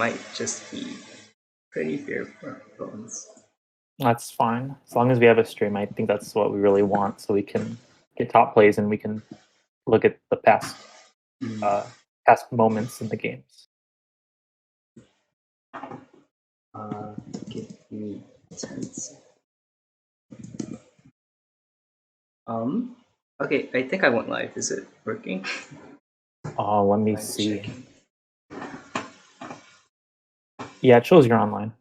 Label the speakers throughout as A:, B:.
A: might just be pretty fair for our phones.
B: That's fine. As long as we have a stream, I think that's what we really want, so we can get top plays and we can look at the past moments in the games.
A: Give me 10 seconds. Okay, I think I went live. Is it working?
B: Oh, let me see. Yeah, it shows you're online.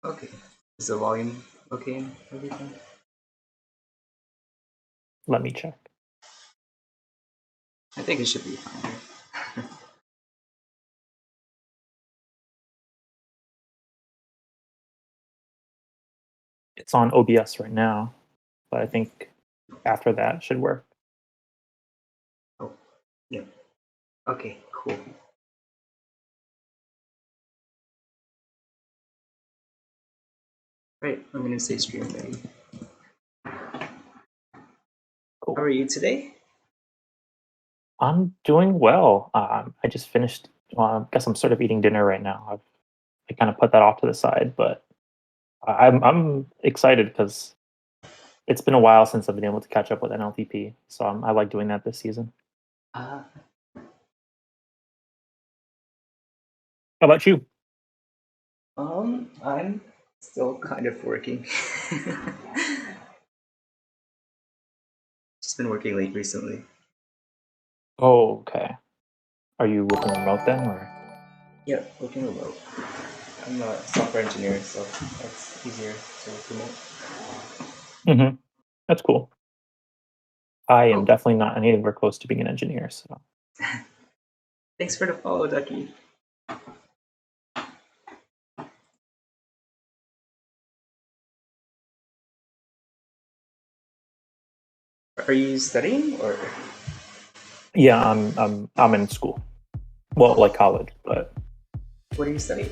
A: Okay. Is the volume okay and everything?
B: Let me check.
A: I think it should be fine.
B: It's on OBS right now, but I think after that it should work.
A: Oh, yeah. Okay, cool. Right, I'm gonna say stream ready.
B: Cool.
A: How are you today?
B: I'm doing well. I just finished. I guess I'm sort of eating dinner right now. I kind of put that off to the side, but I'm excited because it's been a while since I've been able to catch up with NLTP. So I like doing that this season. How about you?
A: I'm still kind of working. Just been working late recently.
B: Oh, okay. Are you working remote then, or?
A: Yeah, working remote. I'm a software engineer, so it's easier to work remote.
B: That's cool. I am definitely not anywhere close to being an engineer, so.
A: Thanks for the follow, Ducky. Are you studying or?
B: Yeah, I'm in school. Well, like college, but.
A: What are you studying?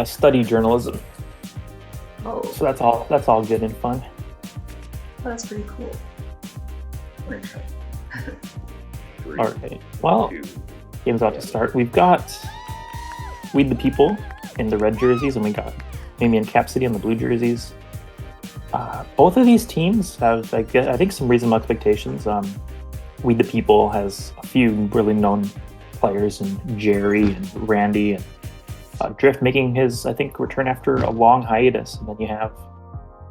B: Study journalism.
A: Oh.
B: So that's all good and fun.
A: Oh, that's pretty cool. I'm gonna try.
B: All right. Well, game's about to start. We've got We the People in the red jerseys, and we got Bohemian Cap City in the blue jerseys. Both of these teams have, I think, some reasonable expectations. We the People has a few really known players, and Jerry and Randy and Drift making his, I think, return after a long hiatus. And then you have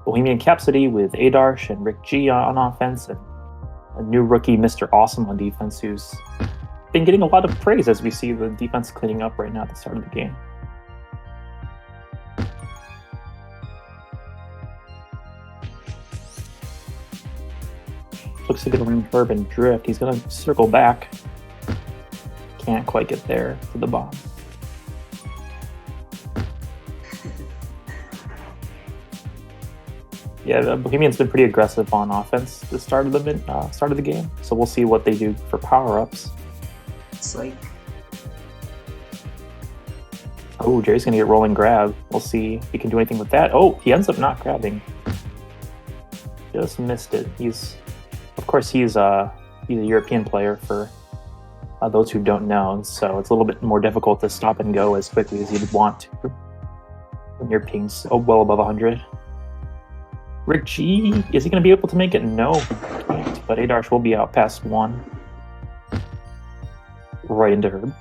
B: Bohemian Cap City with Adarsh and Rick G on offense, and a new rookie, Mr. Awesome, on defense, who's been getting a lot of praise as we see the defense cleaning up right now at the start of the game. Looks like it'll ring Herb and Drift. He's going to circle back. Can't quite get there to the bomb. Yeah, the Bohemian's been pretty aggressive on offense at the start of the game. So we'll see what they do for power-ups.
A: It's like...
B: Oh, Jerry's going to get rolling grab. We'll see if he can do anything with that. Oh, he ends up not grabbing. Just missed it. He's a European player for those who don't know. So it's a little bit more difficult to stop and go as quickly as you'd want to when your ping's well above 100. Rick G, is he going to be able to make it? No, he can't. But Adarsh will be out past 1. Right into Herb.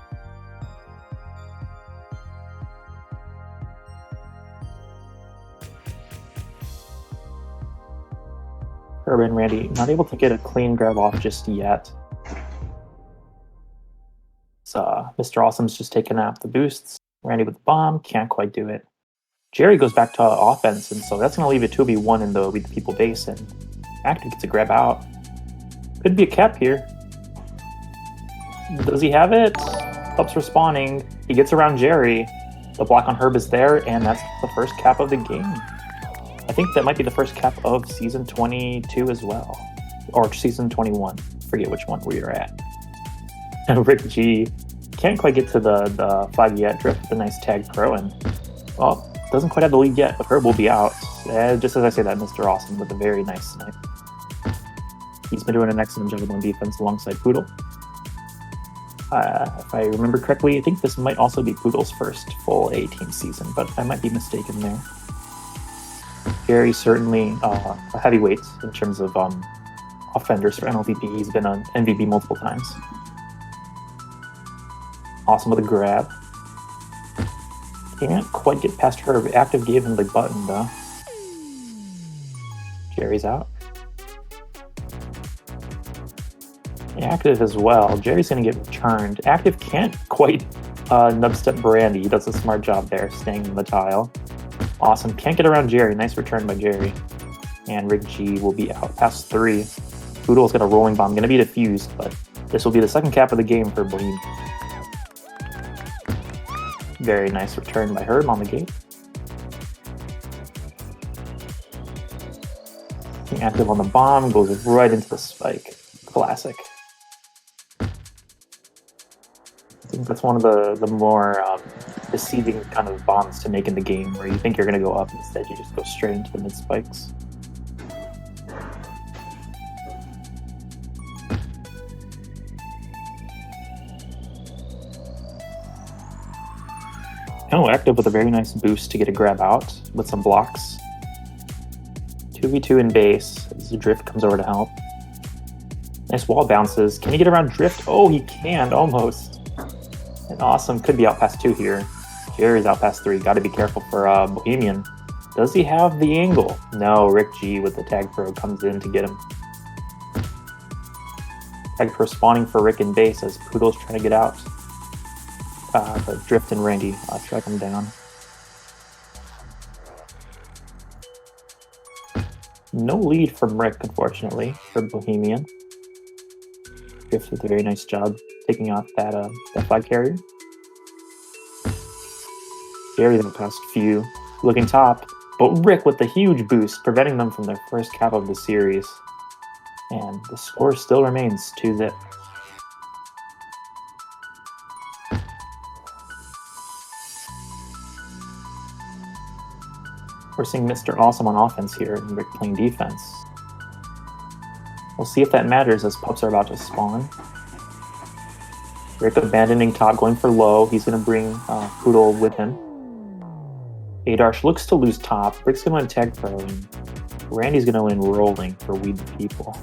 B: Herb and Randy not able to get a clean grab off just yet. So Mr. Awesome's just taking out the boosts. Randy with the bomb, can't quite do it. Jerry goes back to offense, and so that's going to leave a 2v1 in the We the People base, and Active gets a grab out. Could be a cap here. Does he have it? Helps respawning. He gets around Jerry. The block on Herb is there, and that's the first cap of the game. I think that might be the first cap of Season 22 as well. Or Season 21. Forget which one we are at. And Rick G can't quite get to the flag yet. Drift with a nice Tagpro, and, well, doesn't quite have the lead yet, but Herb will be out. Just as I say that, Mr. Awesome with a very nice snipe. He's been doing an excellent job on defense alongside Poodle. If I remember correctly, I think this might also be Poodle's first full A-team season, but I might be mistaken there. Jerry's certainly a heavyweight in terms of offenders for NLVP. He's been an MVP multiple times. Awesome with a grab. Can't quite get past her. Active gave him the button, though. Jerry's out. Active as well. Jerry's going to get returned. Active can't quite nub-step Brandy. He does a smart job there, staying in the tile. Awesome. Can't get around Jerry. Nice return by Jerry. And Rick G will be out past 3. Poodle's got a rolling bomb. Going to be defused, but this will be the second cap of the game for Bohemian. Very nice return by Herb on the gate. Active on the bomb, goes right into the spike. Classic. I think that's one of the more deceiving kind of bombs to make in the game, where you think you're going to go up, instead you just go straight into the mid spikes. Oh, Active with a very nice boost to get a grab out with some blocks. 2v2 in base as the Drift comes over to help. Nice wall bounces. Can he get around Drift? Oh, he can, almost. And Awesome could be out past 2 here. Jerry's out past 3. Got to be careful for Bohemian. Does he have the angle? No, Rick G with the Tagpro comes in to get him. Tagpro spawning for Rick in base as Poodle's trying to get out. But Drift and Randy track him down. No lead from Rick, unfortunately, for Bohemian. Drift with a very nice job taking off that flag carrier. Jerry then past few, looking top, but Rick with the huge boost, preventing them from their first cap of the series. And the score still remains 2-0. We're seeing Mr. Awesome on offense here and Rick playing defense. We'll see if that matters as pups are about to spawn. Rick abandoning top, going for low. He's going to bring Poodle with him. Adarsh looks to lose top. Rick's going to win tag pro, and Randy's going to win rolling for We the People.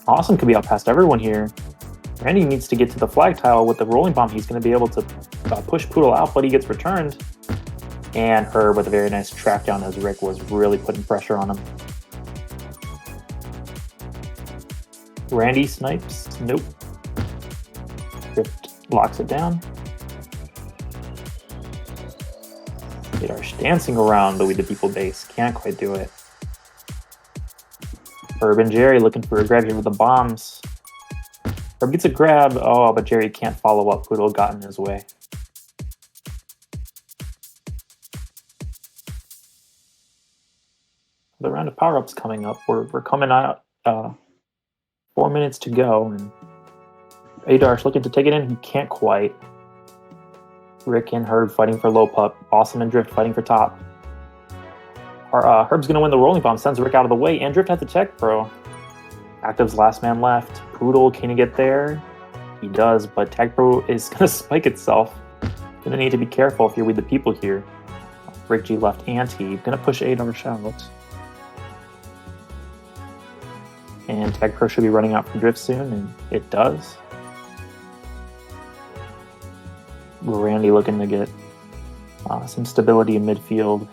B: Awesome could be out past everyone here. Randy needs to get to the flag tile with the rolling bomb. He's going to be able to push Poodle out, but he gets returned. And Herb with a very nice track down as Rick was really putting pressure on him. Randy snipes. Nope. Drift locks it down. Adarsh dancing around the We the People base. Can't quite do it. Herb and Jerry looking for a grab here with the bombs. Herb gets a grab. Oh, but Jerry can't follow up. Poodle got in his way. The round of power-ups coming up. We're coming out 4 minutes to go, and Adarsh looking to take it in. He can't quite. Rick and Herb fighting for low pup. Awesome and Drift fighting for top. Herb's going to win the rolling bomb, sends Rick out of the way, and Drift has the tech pro. Active's last man left. Poodle, can he get there? He does, but Tag Pro is going to spike itself. Going to need to be careful if you're with the people here. Rick G left anti. Going to push Adarsh out. And Tag Pro should be running out for Drift soon, and it does. Randy looking to get some stability in midfield.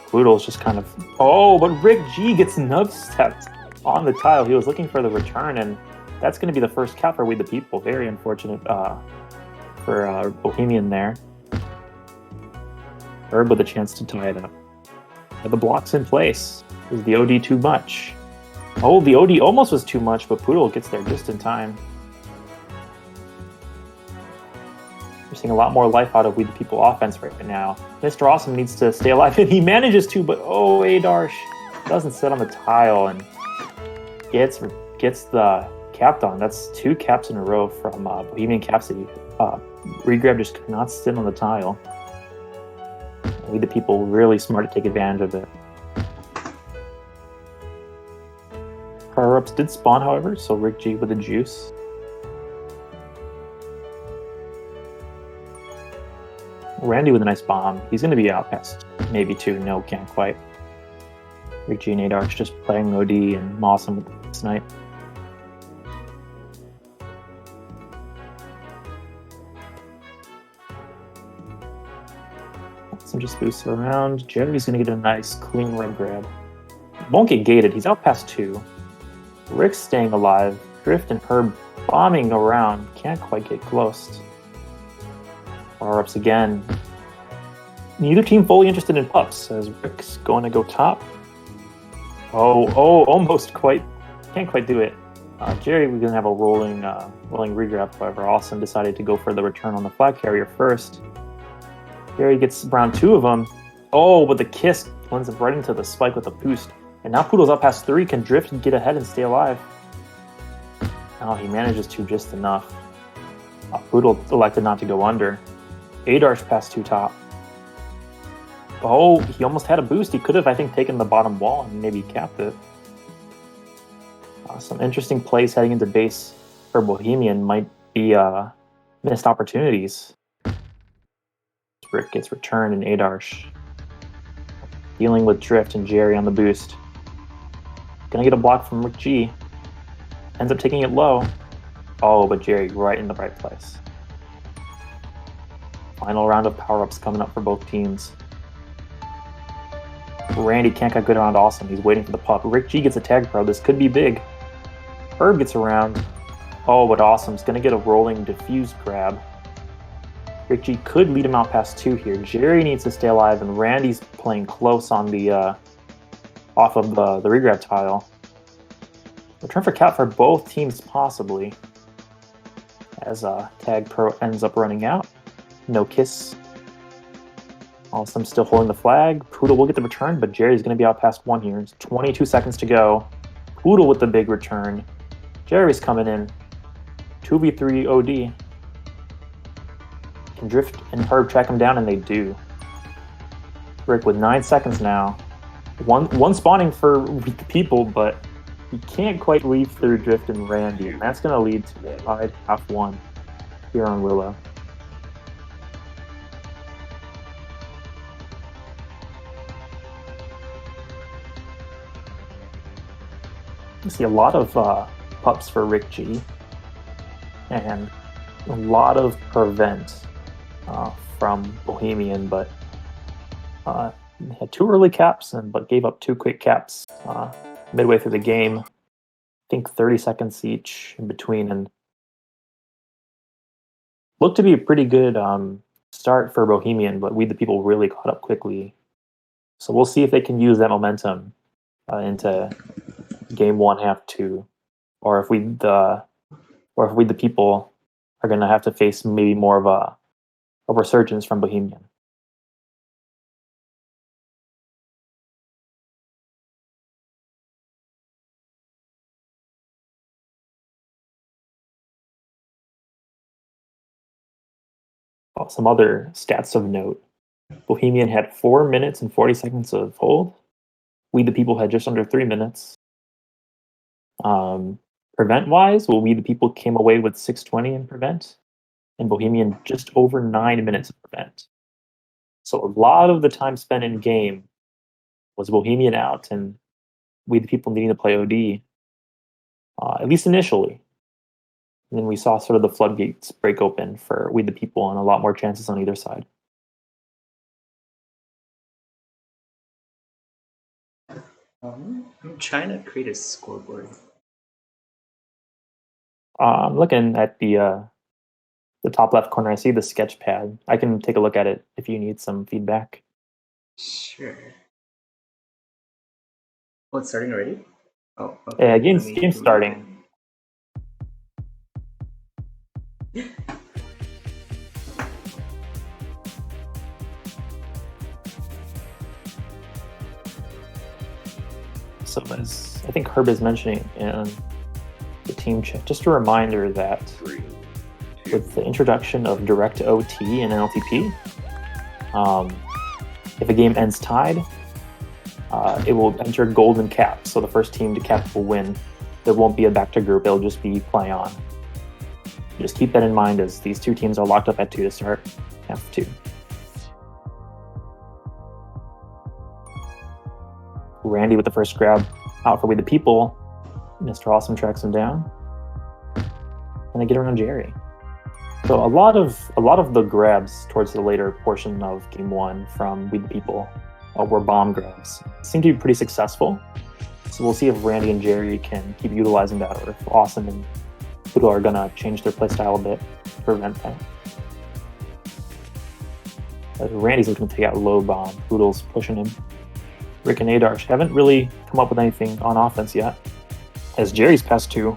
B: Poodle's just kind of... Oh, but Rick G gets nub-stepped on the tile. He was looking for the return, and that's going to be the first cap for We the People. Very unfortunate for Bohemian there. Herb with a chance to tie it up. But the block's in place. Is the OD too much? Oh, the OD almost was too much, but Poodle gets there just in time. We're seeing a lot more life out of We the People offense right now. Mr. Awesome needs to stay alive, and he manages to, but oh, Adarsh doesn't sit on the tile and gets the cap on. That's 2 caps in a row from Bohemian Capacity. Regrab just could not sit on the tile. We the People really smart to take advantage of it. Power-ups did spawn, however, so Rick G with the juice. Randy with a nice bomb. He's going to be out past maybe 2. No, can't quite. Rick G and Adarch just playing OD and Mossum with the snipe. Some just boosts around. Jerry's going to get a nice clean red grab. Won't get gated. He's out past 2. Rick's staying alive. Drift and Herb bombing around. Can't quite get close. Power-ups again. Neither team fully interested in pups, as Rick's going to go top. Oh, almost quite. Can't quite do it. Jerry was going to have a rolling regrab, however. Austin decided to go for the return on the flag carrier first. Jerry gets around 2 of them. Oh, but the kiss lands up right into the spike with a boost. And now Poodle's up past 3, can drift and get ahead and stay alive. Oh, he manages to just enough. Poodle elected not to go under. Adarch past 2 top. Oh, he almost had a boost. He could have, I think, taken the bottom wall and maybe capped it. Some interesting plays heading into base for Bohemian might be missed opportunities. Rick gets returned and Adarch dealing with Drift and Jerry on the boost. Gonna get a block from Rick G. Ends up taking it low. Oh, but Jerry right in the right place. Final round of power-ups coming up for both teams. Randy can't get good around Austin. He's waiting for the pup. Rick G gets a Tagpro. This could be big. Herb gets around. Oh, but Awesome's going to get a rolling diffuse grab. Rick G could lead him out past 2 here. Jerry needs to stay alive, and Randy's playing close on the off of the regrab tile. Return for cap for both teams, possibly, as Tagpro ends up running out. No kiss. Awesome still holding the flag. Poodle will get the return, but Jerry's going to be out past 1 here. It's 22 seconds to go. Poodle with the big return. Jerry's coming in. 2v3 OD. Can Drift and Herb track him down, and they do. Rick with 9 seconds now. One spawning for weak people, but he can't quite weave through Drift and Randy, and that's going to lead to a tied half 1 here on Willow. You see a lot of pups for Rick G, and a lot of prevent from Bohemian, but had 2 early caps but gave up 2 quick caps midway through the game. I think 30 seconds each in between, and looked to be a pretty good start for Bohemian, but We the People really caught up quickly. So we'll see if they can use that momentum into game 1, half 2, or if We the People are going to have to face maybe more of a resurgence from Bohemian. Some other stats of note. Bohemian had 4 minutes and 40 seconds of hold. We the People had just under 3 minutes. Prevent-wise, We the People came away with 620 in prevent, and Bohemian just over 9 minutes of prevent. So a lot of the time spent in game was Bohemian out, and We the People needing to play OD, at least initially. And then we saw sort of the floodgates break open for We the People and a lot more chances on either side.
A: I'm trying to create a scoreboard.
B: I'm looking at the top left corner. I see the sketch pad. I can take a look at it if you need some feedback.
A: Sure. Oh, it's starting already? Oh, okay.
B: Yeah, game's starting. So as I think Herb is mentioning in the team chat, just a reminder that with the introduction of direct OT and LTP, if a game ends tied, it will enter golden cap. So the first team to cap will win. there won't be a back to group, it'll just be play on. Just keep that in mind as these two teams are locked up at 2 to start half 2. Randy with the first grab out for We the People. Mr. Awesome tracks him down. And they get around Jerry. So a lot of the grabs towards the later portion of Game 1 from We the People were bomb grabs. Seem to be pretty successful. So we'll see if Randy and Jerry can keep utilizing that, or if Awesome and Poodle are gonna change their playstyle a bit to prevent that. Randy's looking to take out low bomb. Poodle's pushing him. Rick and Adarsh haven't really come up with anything on offense yet. As Jerry's past 2,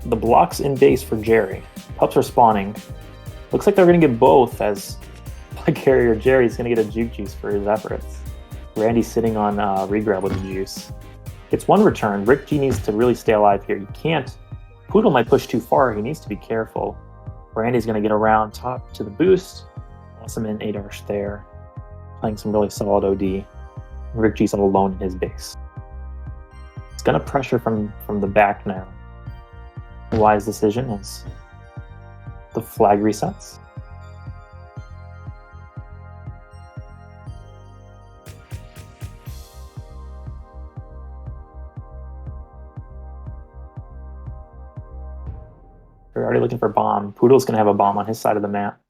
B: the blocks in base for Jerry. Pups are spawning. Looks like they're going to get both, as Plug Carrier Jerry's going to get a juke juice for his efforts. Randy's sitting on regrab with the juice. Gets 1 return. Rick G needs to really stay alive here. You can't. Poodle might push too far. He needs to be careful. Randy's going to get around top to the boost. Awesome and Adarsh there, playing some really solid OD. Rick G's all alone in his base. It's going to pressure from the back now. A wise decision as the flag resets. We're already looking for a bomb. Poodle's going to have a bomb on his side of the map.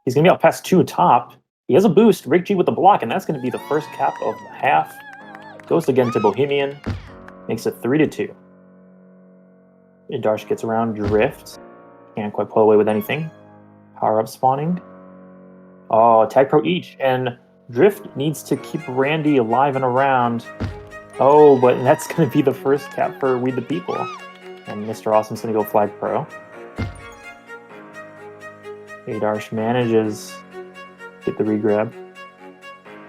B: He's going to be out past 2 top. He has a boost. Rick G with the block, and that's going to be the first cap of the half. Goes again to Bohemian. Makes it 3-2. Darsh gets around Drift. Can't quite pull away with anything. Power up spawning. Oh, Tagpro each. And Drift needs to keep Randy alive and around. Oh, but that's going to be the first cap for We the People. And Mr. Awesome's going to go Flag Pro. Adarsh manages to get the regrab.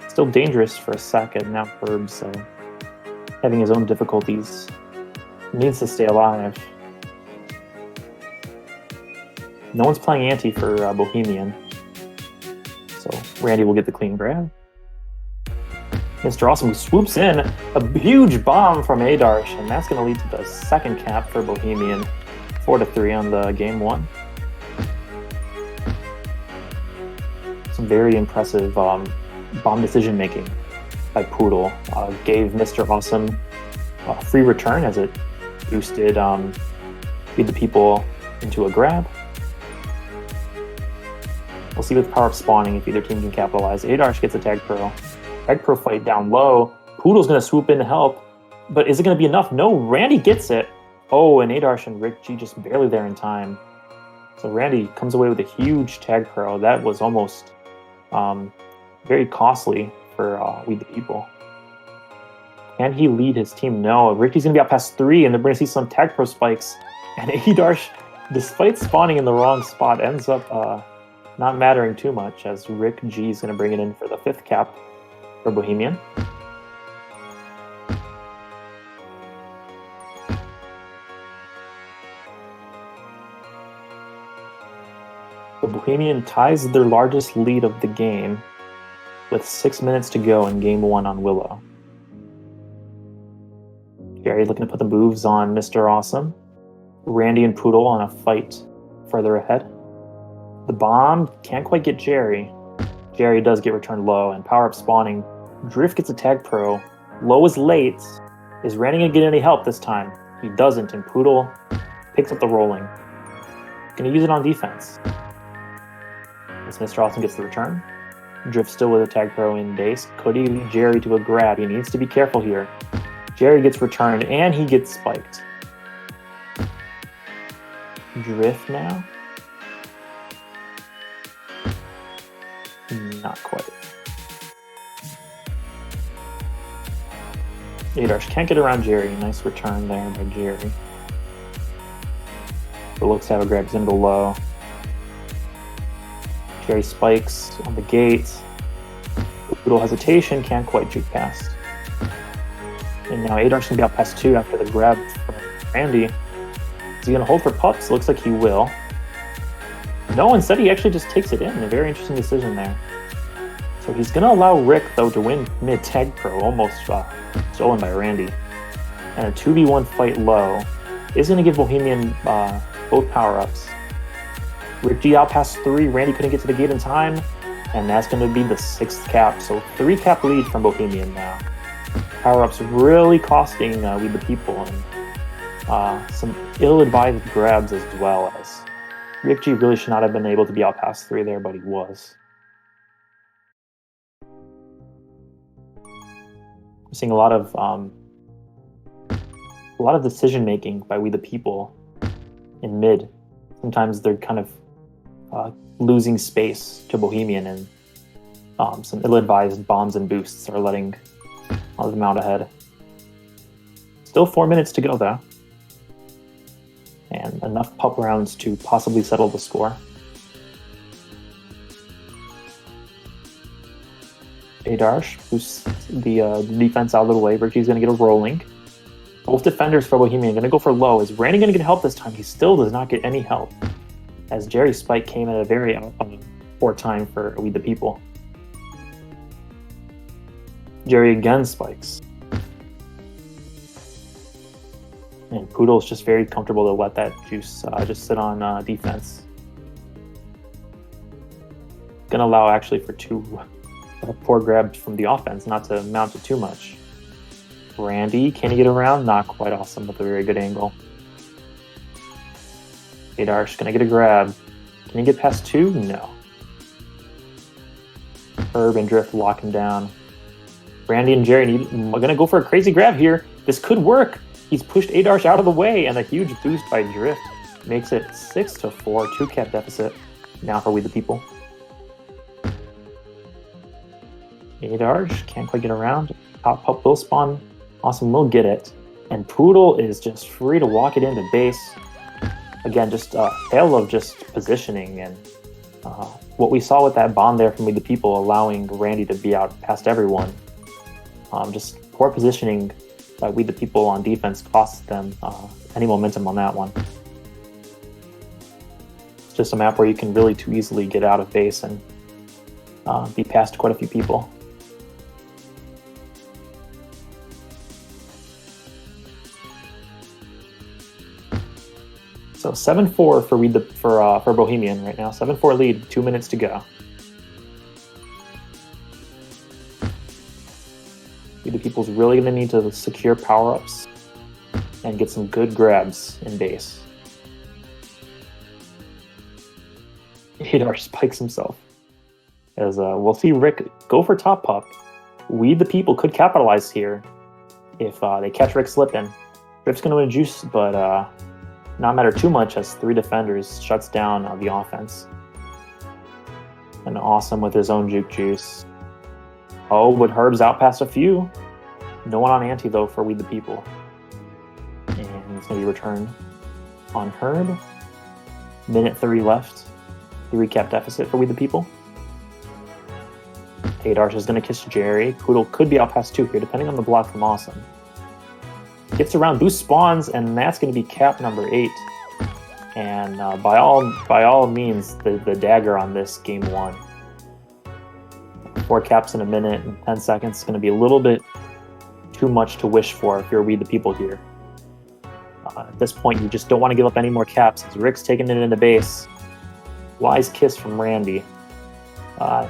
B: Still dangerous for a second. Now Herb's having his own difficulties. Needs to stay alive. No one's playing anti for Bohemian. So Randy will get the clean grab. Mr. Awesome swoops in. A huge bomb from Adarsh, and that's going to lead to the second cap for Bohemian. 4-3 on the game 1. Some very impressive bomb decision making by Poodle. Gave Mr. Awesome a free return as it boosted Feed the People into a grab. We'll see with power up spawning if either team can capitalize. Adarsh gets a Tagpro. Tagpro fight down low. Poodle's going to swoop in to help. But is it going to be enough? No, Randy gets it. Oh, and Adarsh and Rick G just barely there in time. So Randy comes away with a huge Tagpro. That was almost very costly for We the People. Can he lead his team? No. Ricky's going to be out past 3, and they're going to see some Tagpro spikes. And Adarsh, despite spawning in the wrong spot, ends up not mattering too much, as Rick G is going to bring it in for the 5th cap for Bohemian. The Bohemian ties their largest lead of the game with 6 minutes to go in game 1 on Willow. Jerry looking to put the moves on Mr. Awesome. Randy and Poodle on a fight further ahead. The bomb can't quite get Jerry. Jerry does get returned low, and power up spawning. Drift gets a Tagpro. Low is late. Is Randy going to get any help this time? He doesn't, and Poodle picks up the rolling. Going to use it on defense. As Mr. Awesome gets the return. Drift still with a Tagpro in base. Could he lead Jerry to a grab? He needs to be careful here. Jerry gets returned, and he gets spiked. Drift now. Not quite. Adarsh can't get around Jerry. Nice return there by Jerry. But looks to have a grab. He's into low. Jerry spikes on the gate. Little hesitation, can't quite juke past. And now Adarsh can be out past 2 after the grab from Randy. Is he going to hold for pups? Looks like he will. No, instead he actually just takes it in. A very interesting decision there. So he's going to allow Rick, though, to win mid-Tagpro, almost stolen by Randy. and a 2v1 fight low is going to give Bohemian both power-ups. Rick G out past 3. Randy couldn't get to the gate in time, and that's going to be the 6th cap. So 3 cap lead from Bohemian now. Power-ups really costing We the People, and some ill-advised grabs as well, as Rick G really should not have been able to be out past 3 there, but he was. We're seeing a lot of decision making by We the People in mid. Sometimes they're kind of losing space to Bohemian, and some ill-advised bombs and boosts are letting them out ahead. Still 4 minutes to go though, and enough pup rounds to possibly settle the score. Adarsh boosts the defense out of the way. Richie's going to get a rolling. Both defenders for Bohemian going to go for low. Is Randy going to get help this time? He still does not get any help, as Jerry's spike came at a very poor time for We the People. Jerry again spikes. And Poodle's just very comfortable to let that juice just sit on defense. Gonna allow actually for 2 poor grabs from the offense, not to mount it too much. Randy, can he get around? Not quite awesome, but a very good angle. Adarsh gonna get a grab. Can he get past 2? No. Herb and Drift lock him down. Randy and Jerry are gonna go for a crazy grab here. This could work. He's pushed Adarsh out of the way, and a huge boost by Drift makes it 6-4, 2 cap deficit now for We the People. Adarsh can't quite get around. Top pup will spawn. Awesome will get it. And Poodle is just free to walk it into base. Again, just a tale of just positioning, and what we saw with that bomb there from We the People, allowing Randy to be out past everyone. Just poor positioning by We the People on defense costs them any momentum on that one. It's just a map where you can really too easily get out of base and be past quite a few people. So 7-4 for Bohemian right now. 7-4 lead, 2 minutes to go. The People's really going to need to secure power-ups and get some good grabs in base. Hadar spikes himself. As we'll see Rick go for top pup. We the People could capitalize here if they catch Rick slipping. Rick's going to win juice, but not matter too much as 3 defenders shuts down the offense. And Awesome with his own juke juice. Oh, but Herb's out past a few. No one on ante though for We the People. And it's going to be returned on Herb. Minute 30 left. 3 cap deficit for We the People. Adarsh is going to kiss Jerry. Poodle could be out past 2 here, depending on the block from Awesome. Gets around, boost spawns, and that's going to be cap number 8. And by all means, the dagger on this game 1. 4 caps in a minute and 10 seconds is going to be a little bit too much to wish for if you're We the People here. At this point, you just don't want to give up any more caps as Rick's taking it into base. Wise kiss from Randy.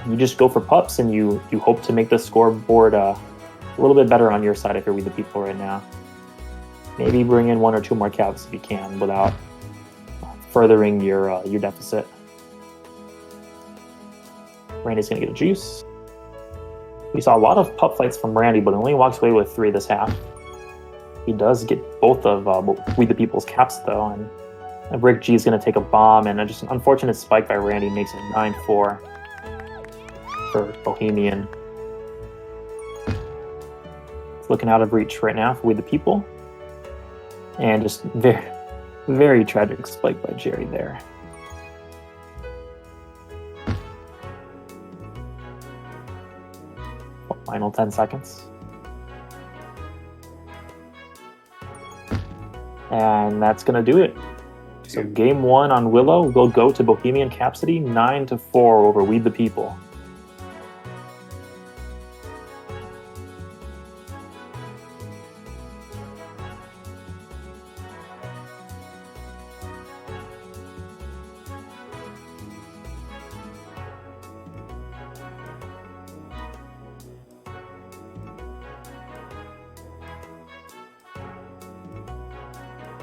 B: You just go for pups and you hope to make the scoreboard a little bit better on your side if you're We the People right now. Maybe bring in 1 or 2 more caps if you can without furthering your deficit. Randy's going to get a juice. We saw a lot of pup fights from Randy, but only walks away with 3 this half. He does get both of We the People's caps, though, and Rick G is going to take a bomb, and just an unfortunate spike by Randy makes it 9-4 for Bohemian. It's looking out of reach right now for We the People. And just very, very tragic spike by Jerry there. Final 10 seconds. And that's going to do it. So game 1 on Willow will go to Bohemian Capsity, 9-4 over We the People.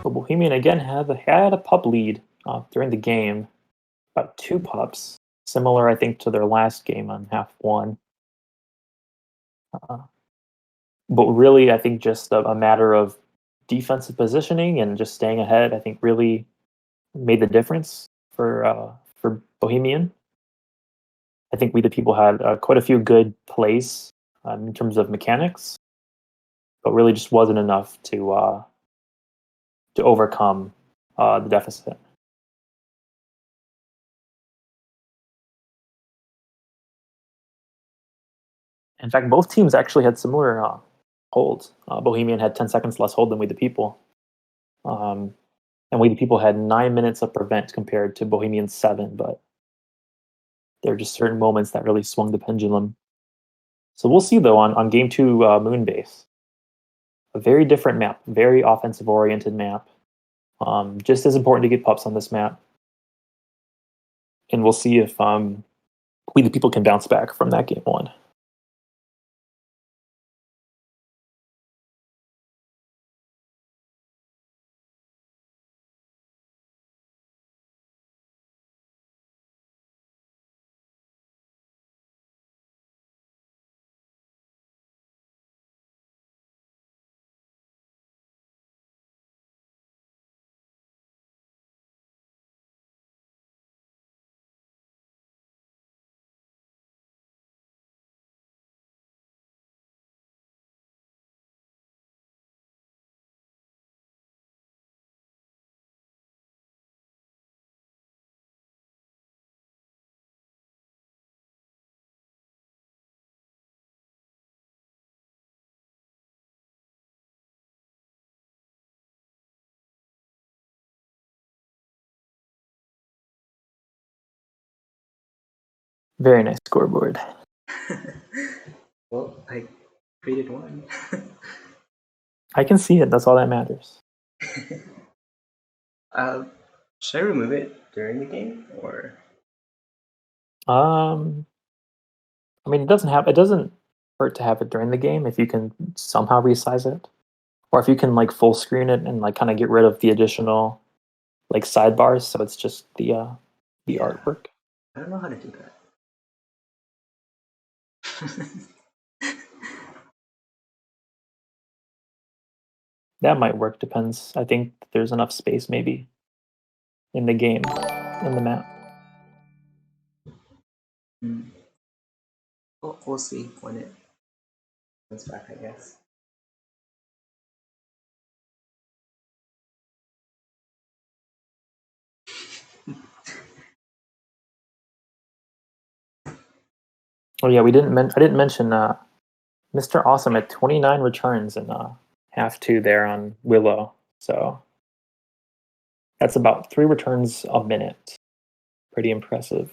B: But Bohemian again had a pup lead during the game, about 2 pups, similar I think to their last game on half one. Uh, but really, I think just a matter of defensive positioning and just staying ahead. I think really made the difference for Bohemian. I think we the people had quite a few good plays in terms of mechanics, but really just wasn't enough to overcome the deficit. In fact, both teams actually had similar hold. Bohemian had 10 seconds less hold than We the People. Um, and We the People had 9 minutes of prevent compared to Bohemian's 7, but there are just certain moments that really swung the pendulum. So we'll see, though, on game 2, Moonbase. A very different map, very offensive-oriented map. Just as important to get pups on this map. And we'll see if We the People can bounce back from that game 1. Very nice scoreboard.
A: Well, I created one.
B: I can see it. That's all that matters.
A: Should I remove it during the game or?
B: I mean, it doesn't hurt to have it during the game if you can somehow resize it, or if you can like full screen it and like kind of get rid of the additional like sidebars, so it's just the artwork.
A: I don't know how to do that.
B: That might work. Depends. I think there's enough space maybe in the game, in the map.
A: Well, we'll see when it comes back, I guess.
B: Oh yeah, I didn't mention Mr. Awesome at 29 returns in half 2 there on Willow. So that's about 3 returns a minute. Pretty impressive.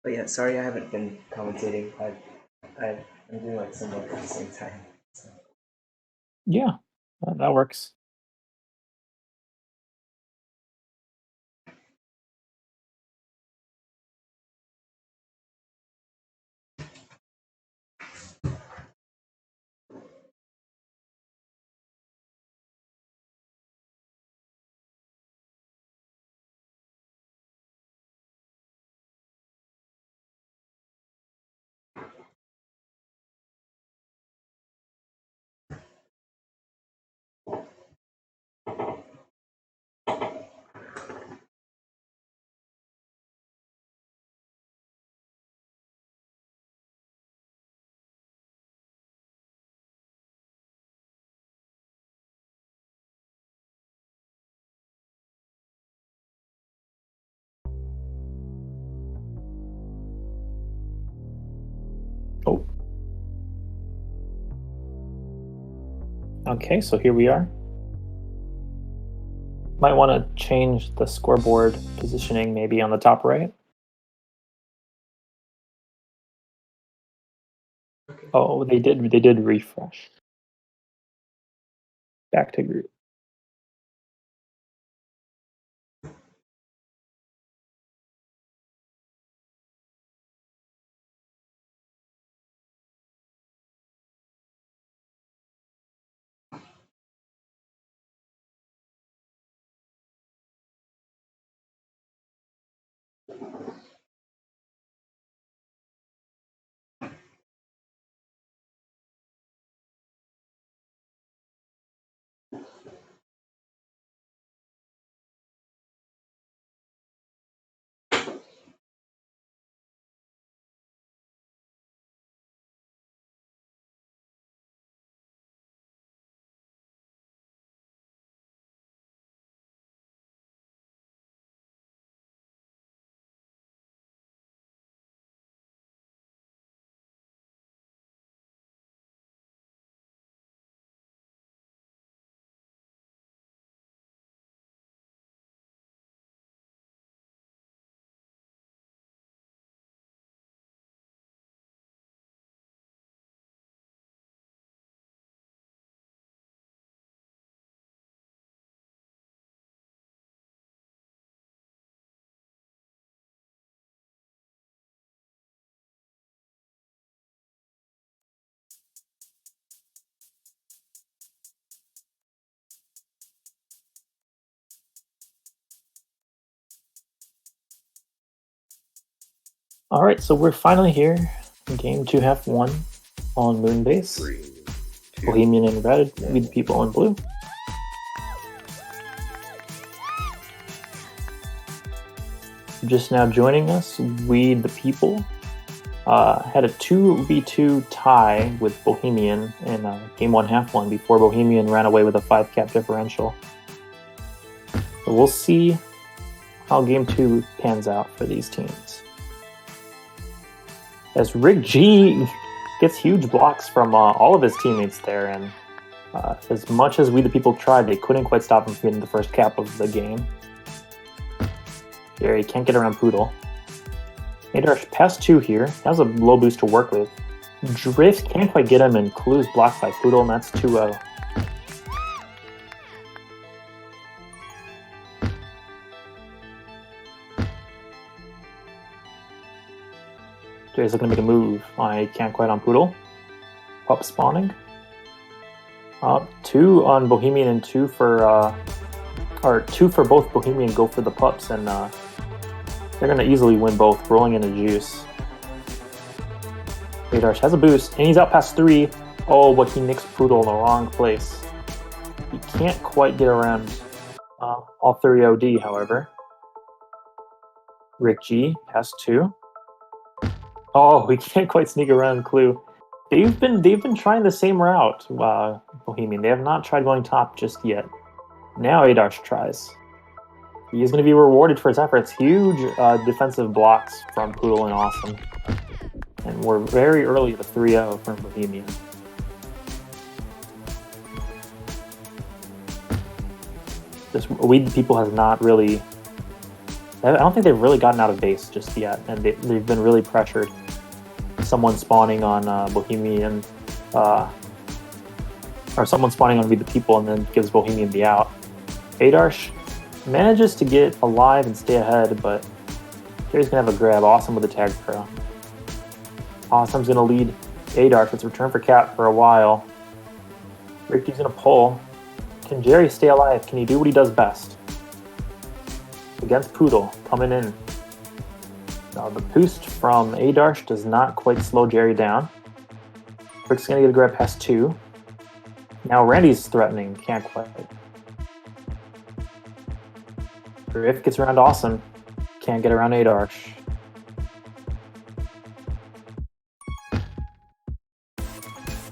A: But yeah, sorry I haven't been commentating. I'm doing like some work at the same time. So.
B: Yeah, that works. Oh. Okay, so here we are. Might want to change the scoreboard positioning maybe on the top right.
A: Okay.
B: Oh, they did refresh. Back to group. All right, so we're finally here. Game 2, half 1 on Moonbase.
C: 3, 2,
B: Bohemian in red, We the People in blue. Just now joining us, We the People had a 2v2 tie with Bohemian in game 1, half 1 before Bohemian ran away with a 5-cap differential. So we'll see how game 2 pans out for these teams. As Rick G gets huge blocks from all of his teammates there, and as much as We the People tried, they couldn't quite stop him from getting the first cap of the game. Jerry can't get around Poodle. Adarsh pass 2 here. Has a low boost to work with. Drift can't quite get him, and Clue's blocked by Poodle, and that's 2-0. Jerry's looking to make a move. I can't quite on Poodle. Pup spawning. 2 on Bohemian and 2 for 2 for both Bohemian go for the pups, and they're gonna easily win both, rolling into juice. Adarsh has a boost, and he's out past 3. Oh, but he nicks Poodle in the wrong place. He can't quite get around all 3 OD, however. Rick G past 2. Oh, he can't quite sneak around Clue. They've been trying the same route, Bohemian. They have not tried going top just yet. Now Adarsh tries. He is going to be rewarded for his efforts. Huge defensive blocks from Poodle and Awesome. And we're very early at the 3-0 from Bohemian. We the People has not really... I don't think they've really gotten out of base just yet, and they've been really pressured. Someone spawning on Bohemian, or someone spawning on We the People, and then gives Bohemian the out. Adarsh manages to get alive and stay ahead, but Jerry's gonna have a grab. Awesome with the Tagpro. Awesome's gonna lead Adarsh. It's return for cap for a while. Ricky's gonna pull. Can Jerry stay alive? Can he do what he does best? Against Poodle, coming in. Now the boost from Adarsh does not quite slow Jerry down. Rick's gonna get a grab past 2. Now Randy's threatening, can't quite. Riff gets around Awesome, can't get around Adarsh.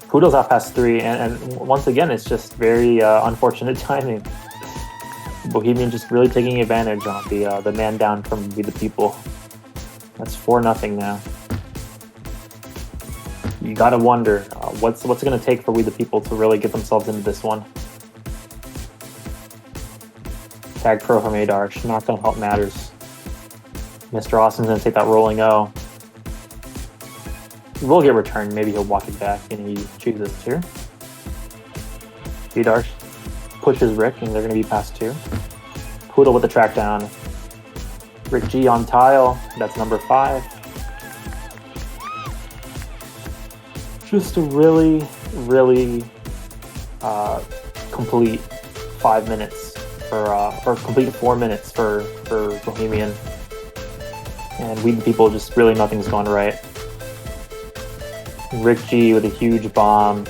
B: Poodle's out past 3, and once again, it's just very unfortunate timing. Bohemian just really taking advantage on the man down from We the People. That's 4-0 now. You gotta wonder what's it gonna take for We the People to really get themselves into this one. Tagpro from Adarsh. Not going to help matters. Mr. Austin's going to take that rolling O. He will get returned. Maybe he'll walk it back, and he chooses to. Adarsh pushes Rick, and they're going to be past 2. Poodle with the track down. Rick G on tile. That's number 5. Just a really, really complete 5 minutes or complete 4 minutes for Bohemian. And we the people, just really nothing's going right. Rick G with a huge bomb.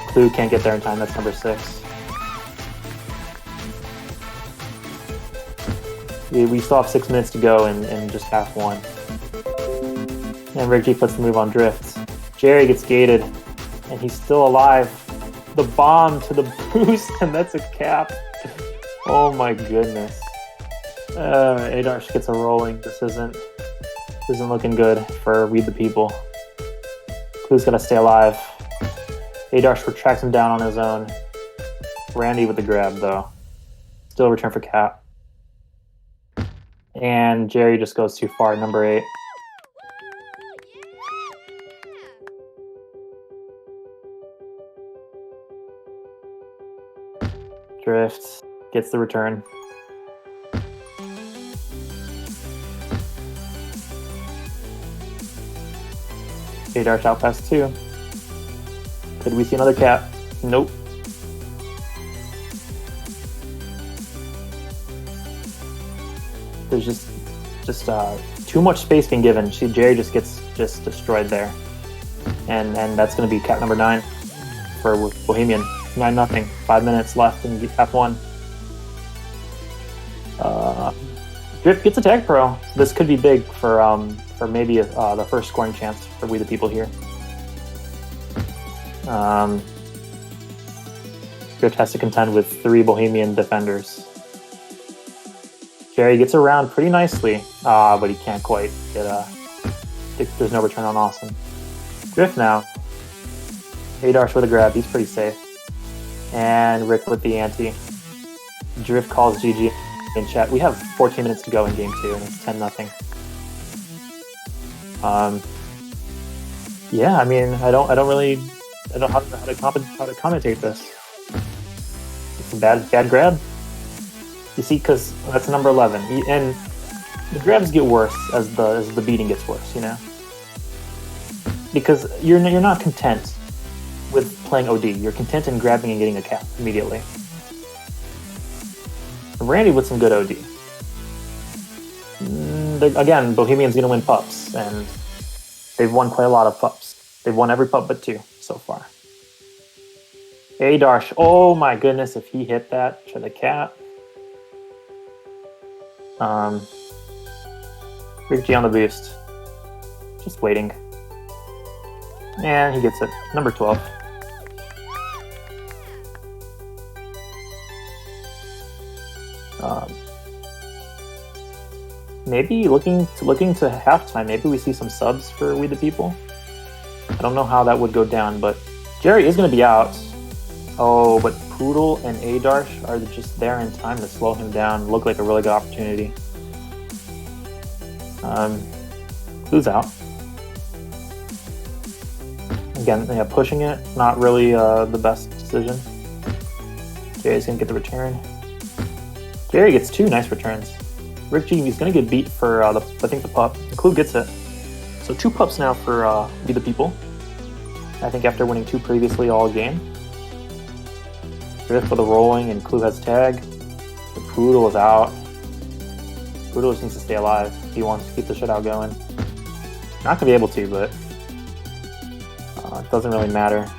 B: Clue can't get there in time. That's number 6. We still have 6 minutes to go in just half 1. And Rick G puts the move on Drift. Jerry gets gated, and he's still alive. The bomb to the boost, and that's a cap. Oh my goodness. Adarsh gets a rolling. This isn't looking good for We the People. Clue's gotta stay alive. Adarsh tracks him down on his own. Randy with the grab, though. Still return for cap. And Jerry just goes too far, number 8. Drift gets the return. Adarsh out past 2. Could we see another cap? Nope. There's just too much space being given. Jerry just gets destroyed there, and that's going to be cap number 9 for Bohemian. 9-0. 5 minutes left in F1. Drift gets a Tagpro. This could be big for maybe the first scoring chance for We the People here. Drift has to contend with 3 Bohemian defenders. Jerry gets around pretty nicely, but he can't quite get there's no return on Austin. Drift now. Adarsh with a grab. He's pretty safe. And Rick with the ante. Drift calls GG in chat. We have 14 minutes to go in game 2, and it's 10-0. Yeah, I mean, I don't know how to commentate this. It's a bad grab. You see, because that's number 11, and the grabs get worse as the beating gets worse. You know, because you're not content with playing OD. You're content in grabbing and getting a cap immediately. Randy with some good OD. Again, Bohemian's going to win pups, and they've won quite a lot of pups. They've won every pup but 2 so far. Adarsh, oh my goodness, if he hit that to the cap. Rick G on the boost. Just waiting. And he gets it. Number 12. Maybe looking to halftime. Maybe we see some subs for We the People. I don't know how that would go down, but Jerry is going to be out. Oh, but Poodle and Adarsh are just there in time to slow him down. Look like a really good opportunity. Who's out? Again, yeah, pushing it. Not really the best decision. Jerry's going to get the return. Jerry gets 2 nice returns. Rick G, he's going to get beat for, I think, the pup. Clue gets it. So 2 pups now for We the People. I think after winning 2 previously all game. Drift for the rolling, and Clue has tag. The Poodle is out. Poodle just needs to stay alive if he wants to keep the shutout going. Not going to be able to, but it doesn't really matter.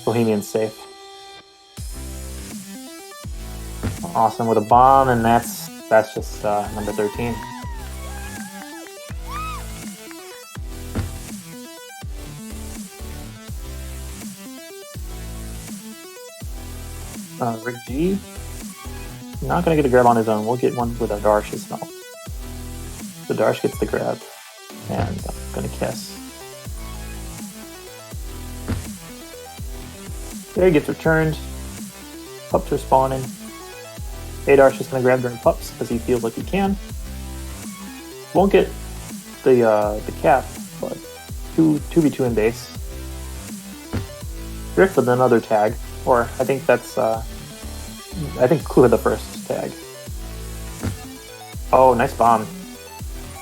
B: Bohemian's safe. Awesome with a bomb, and that's just number 13. Rick G, not going to get a grab on his own. We'll get one with Adarsh's help. So Darsh gets the grab, and I'm going to kiss. There he gets returned. Pups are spawning. Adar's just gonna grab during pups because he feels like he can. Won't get the cap, but 2v2 in base. Rick with another tag, or I think that's I think Clue had the first tag. Oh, nice bomb.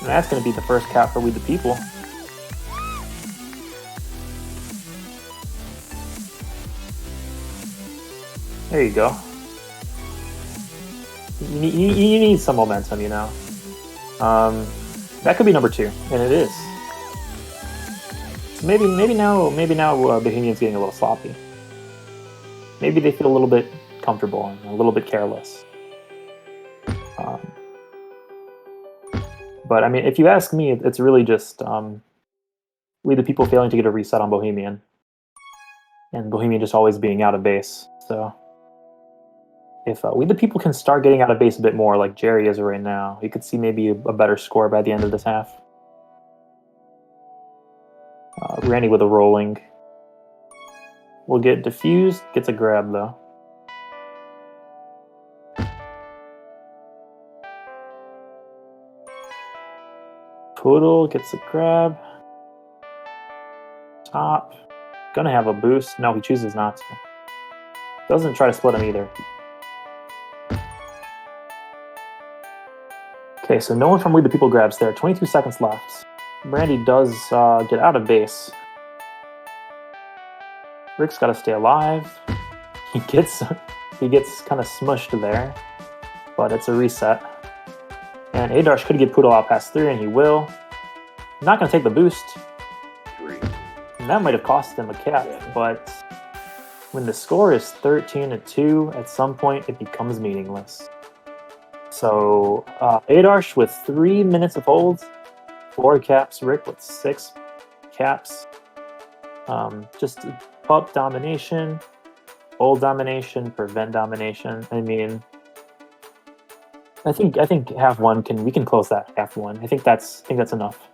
B: And that's gonna be the first cap for We the People. There you go. You need some momentum, you know. That could be number 2, and it is. So maybe now Bohemian's getting a little sloppy. Maybe they feel a little bit comfortable and a little bit careless. But I mean, if you ask me, it's really just We the People failing to get a reset on Bohemian, and Bohemian just always being out of base. So if We the People can start getting out of base a bit more, like Jerry is right now, you could see maybe a better score by the end of this half. Randy with a rolling. Will get diffused, gets a grab though. Poodle gets a grab. Top. Gonna have a boost. No, he chooses not to. Doesn't try to split him either. Okay, so no one from We the People grabs there. 22 seconds left. Brandy does get out of base. Rick's got to stay alive. He gets kind of smushed there, but it's a reset. And Adarsh could get Poodle out past 3, and he will. Not going to take the boost. And that might have cost him a cap, but when the score is 13-2, at some point it becomes meaningless. So Adarsh with 3 minutes of holds, 4 caps. Rick with 6 caps. Just pup domination, hold domination, prevent domination. I mean, I think half one we can close that half one. I think that's enough.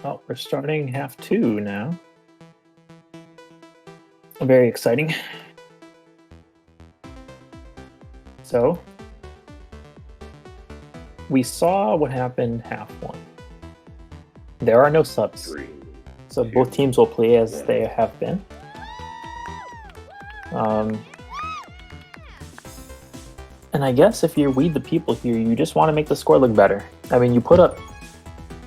B: Oh, we're starting half 2 now. Very exciting. So, we saw what happened half 1. There are no subs. So both teams will play as they have been. And I guess if you're Weed the People here, you just want to make the score look better. I mean, you put up...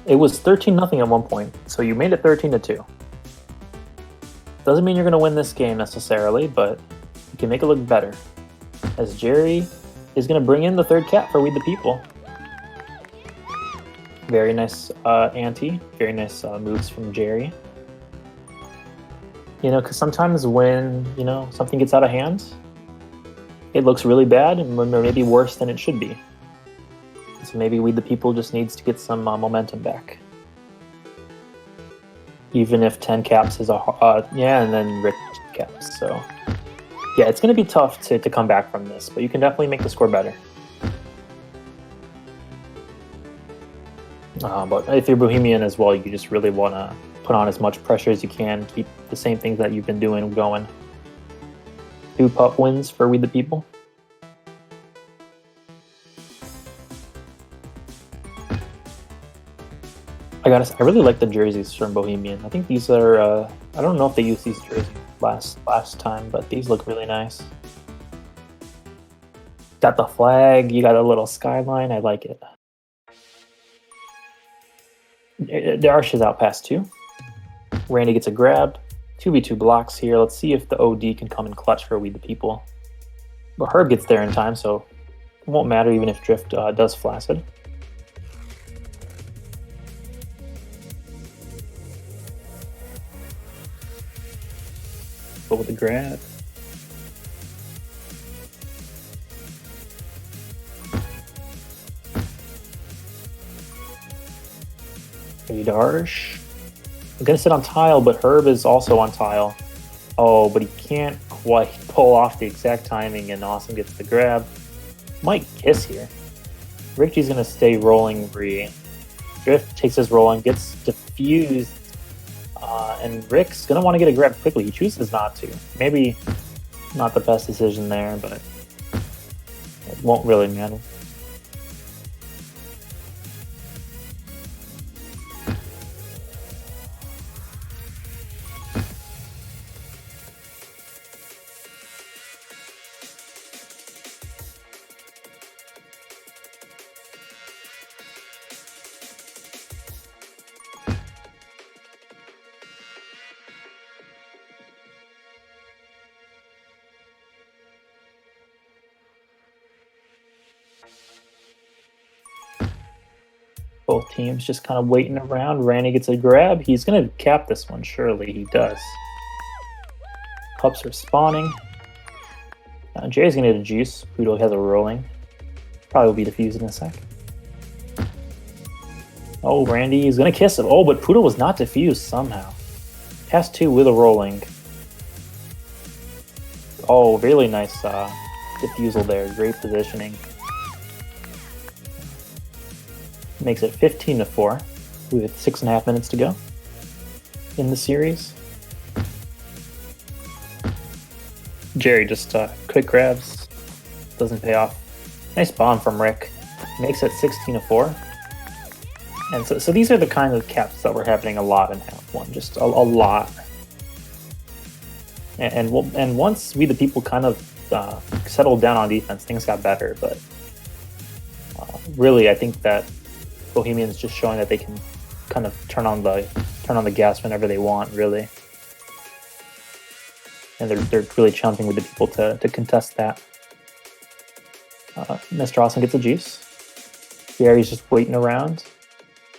B: It was 13-0 at one point, so you made it 13-2. Doesn't mean you're going to win this game necessarily, but you can make it look better. As Jerry is going to bring in the third cap for Weed the People. Very nice ante. Very nice moves from Jerry. You know, because sometimes when, you know, something gets out of hand, it looks really bad and maybe worse than it should be. So maybe Weed the People just needs to get some momentum back. Even if 10 caps is yeah, and then Rick caps. So yeah, it's going to be tough to come back from this, but you can definitely make the score better. But if you're Bohemian as well, you just really want to put on as much pressure as you can, keep the same things that you've been doing going. 2 pup wins for Weed the People. I really like the jerseys from Bohemian. I think these are, I don't know if they used these jerseys last time, but these look really nice. Got the flag, you got a little skyline, I like it. Darsh is out past 2. Randy gets a grab. 2v2 blocks here. Let's see if the OD can come in clutch for Weed the People. But Herb gets there in time, so it won't matter even if Drift does flaccid. But with the grab. Darsh. I'm gonna sit on tile, but Herb is also on tile. Oh, but he can't quite pull off the exact timing, and Awesome gets the grab. Might kiss here. Richie's gonna stay rolling free. Drift takes his rolling, gets diffused, and Rick's gonna want to get a grab quickly. He chooses not to. Maybe not the best decision there, but it won't really matter. Both teams just kind of waiting around. Randy gets a grab. He's going to cap this one, surely. He does. Pups are spawning. Jay's going to get a juice. Poodle has a rolling. Probably will be defused in a sec. Oh, Randy is going to kiss it. Oh, but Poodle was not defused somehow. Pass 2 with a rolling. Oh, really nice defusal there. Great positioning. Makes it 15-4 with 6.5 minutes to go in the series. Jerry just quick grabs, doesn't pay off. Nice bomb from Rick, makes it 16-4. And so these are the kind of caps that were happening a lot in half 1, just a lot. And once We the People kind of settled down on defense, things got better. But really, I think that Bohemian's just showing that they can kind of turn on the gas whenever they want, really. And they're really challenging With the People to contest that. Mr. Awesome gets a juice. Gary's just waiting around,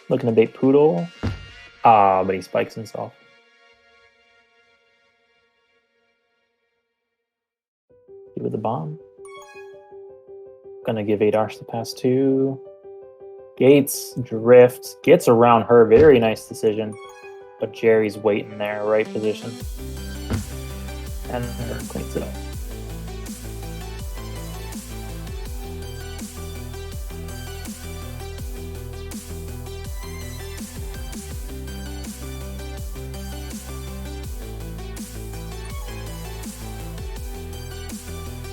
B: looking to bait Poodle. But he spikes himself. With the bomb. Gonna give Adarsh the pass 2. Gates, Drift, gets around her. Very nice decision. But Jerry's waiting there, right position. And her cleans it up.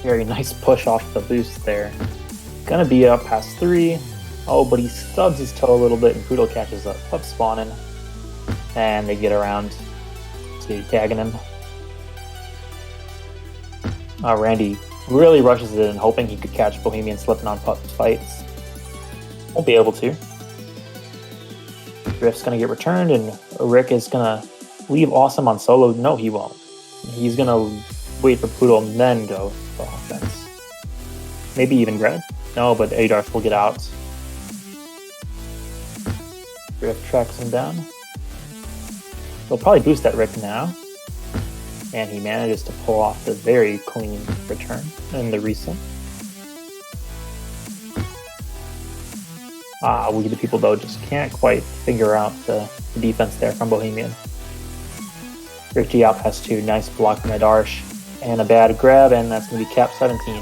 B: Very nice push off the boost there. Gonna be up past 3. Oh, but he stubs his toe a little bit, and Poodle catches up. Pup spawning. And they get around to tagging him. Randy really rushes it in, hoping he could catch Bohemian slipping on Pup's fights. Won't be able to. Drift's gonna get returned, and Rick is gonna leave Awesome on solo. No, he won't. He's gonna wait for Poodle and then go for offense. Maybe even grab. No, but Adarsh will get out. Drift tracks him down. He'll probably boost that Rick now. And he manages to pull off the very clean return in the reset. We the people though just can't quite figure out the defense there from Bohemian. Rick G out past 2, nice block from Adarsh. And a bad grab, and that's going to be cap 17.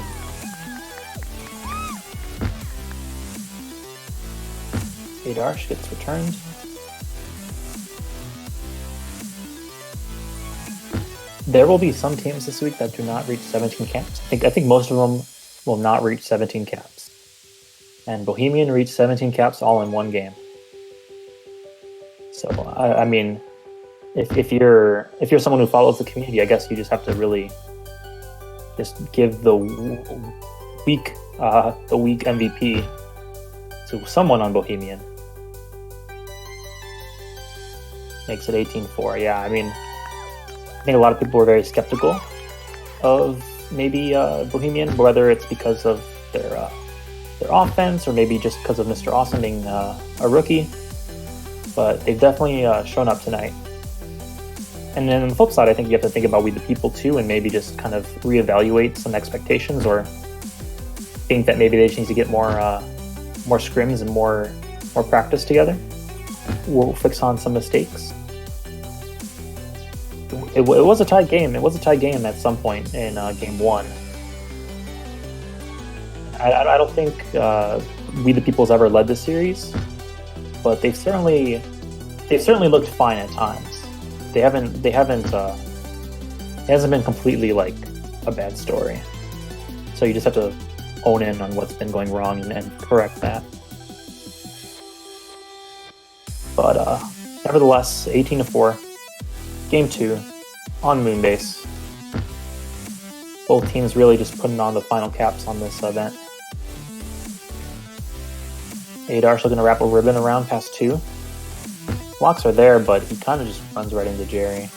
B: Adarsh gets returned. There will be some teams this week that do not reach 17 caps. I think most of them will not reach 17 caps. And Bohemian reached 17 caps all in one game. So I mean, if you're someone who follows the community, I guess you just have to really just give the week MVP to someone on Bohemian. Makes it 18-4. Yeah, I mean, I think a lot of people were very skeptical of maybe Bohemian, whether it's because of their offense or maybe just because of Mr. Awesome being a rookie. But they've definitely shown up tonight. And then on the flip side, I think you have to think about We the People too, and maybe just kind of reevaluate some expectations, or think that maybe they just need to get more scrims and more practice together. We'll fix on some mistakes. It was a tight game. It was a tight game at some point in game 1. I don't think We the People's ever led the series, but they've certainly looked fine at times. It hasn't been completely like a bad story. So you just have to hone in on what's been going wrong and correct that. But nevertheless, 18-4, game 2 on Moonbase. Both teams really just putting on the final caps on this event. Adarsh looking to wrap a ribbon around past 2. Blocks are there, but he kind of just runs right into Jerry.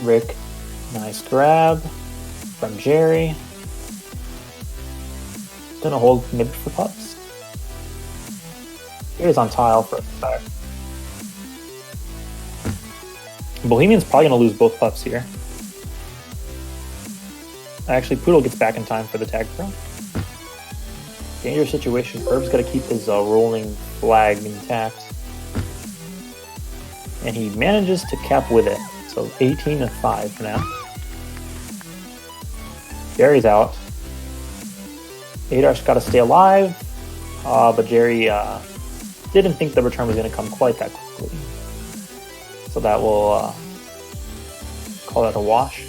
B: Rick, nice grab from Jerry. Gonna hold maybe for Pups. Jerry's on tile for a fact. Bohemian's probably gonna lose both Pups here. Actually, Poodle gets back in time for the Tagpro. Dangerous situation. Herb's got to keep his rolling flag intact. And he manages to cap with it. So 18-5 for now. Jerry's out. Adar's got to stay alive. But Jerry didn't think the return was going to come quite that quickly. So that will call that a wash.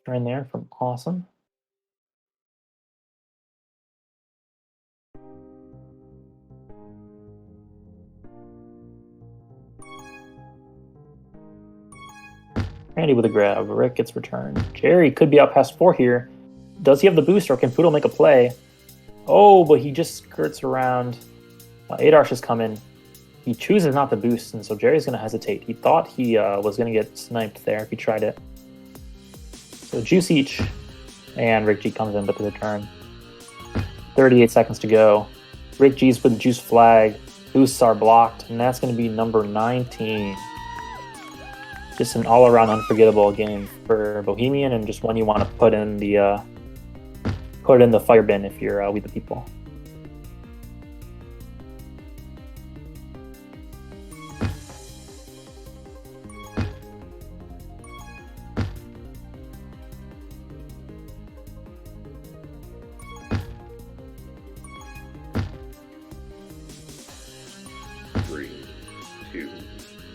B: Turn there from Awesome. Randy with a grab. Rick gets returned. Jerry could be out past 4 here. Does he have the boost, or can Poodle make a play? Oh, but he just skirts around. Adarsh is coming. He chooses not to boost, and so Jerry's going to hesitate. He thought he was going to get sniped there if he tried it. So juice each, and Rick G comes in with the return. 38 seconds to go. Rick G's with the juice flag. Boosts are blocked, and that's going to be number 19. Just an all-around unforgettable game for Bohemian, and just one you want to put in the fire bin if you're We the People.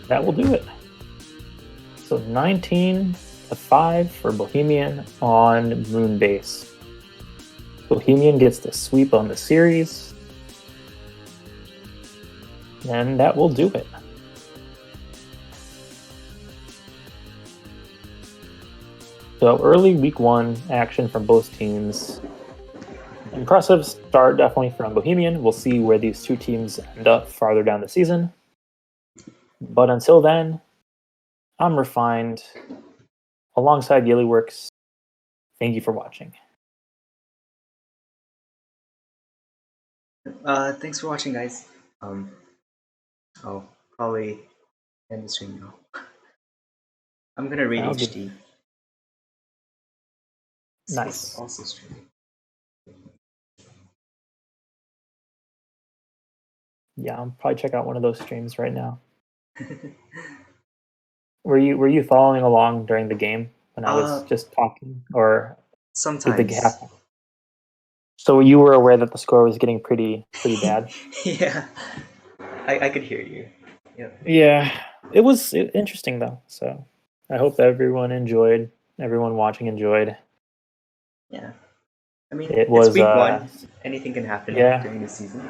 B: That will do it. So 19-5 for Bohemian on Moonbase. Bohemian gets the sweep on the series. And that will do it. So early week 1 action from both teams. Impressive start definitely from Bohemian. We'll see where these two teams end up farther down the season. But until then, I'm Refined. Alongside YellyWorks, thank you for watching.
A: Thanks for watching, guys. I'll probably end the stream now. I'm gonna read
B: Sounds
A: HD.
B: good. Nice.
A: Also streaming.
B: Yeah, I'll probably check out one of those streams right now. Were you following along during the game when I was just talking, or
A: sometimes?
B: Did the happen? So you were aware that the score was getting pretty bad?
A: Yeah, I could hear you. Yep.
B: Yeah, it was interesting though. So I hope everyone watching enjoyed.
A: Yeah, I mean,
B: It was
A: it's week 1. Anything can happen during the season.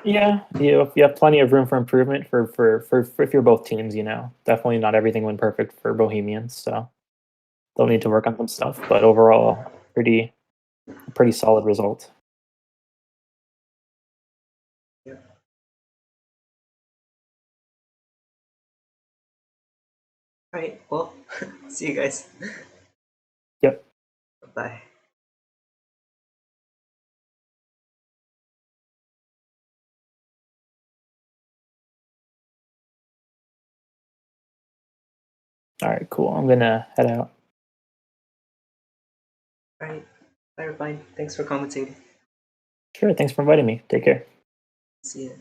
B: Yeah, you have plenty of room for improvement for if you're both teams. Definitely not everything went perfect for Bohemians, so they'll need to work on some stuff. But overall, pretty solid result.
A: Yeah. All right. Well, see you guys.
B: Yep.
A: Bye.
B: All right, cool. I'm gonna head out.
A: All right. Bye, everybody. Thanks for commentating.
B: Sure. Thanks for inviting me. Take care.
A: See you.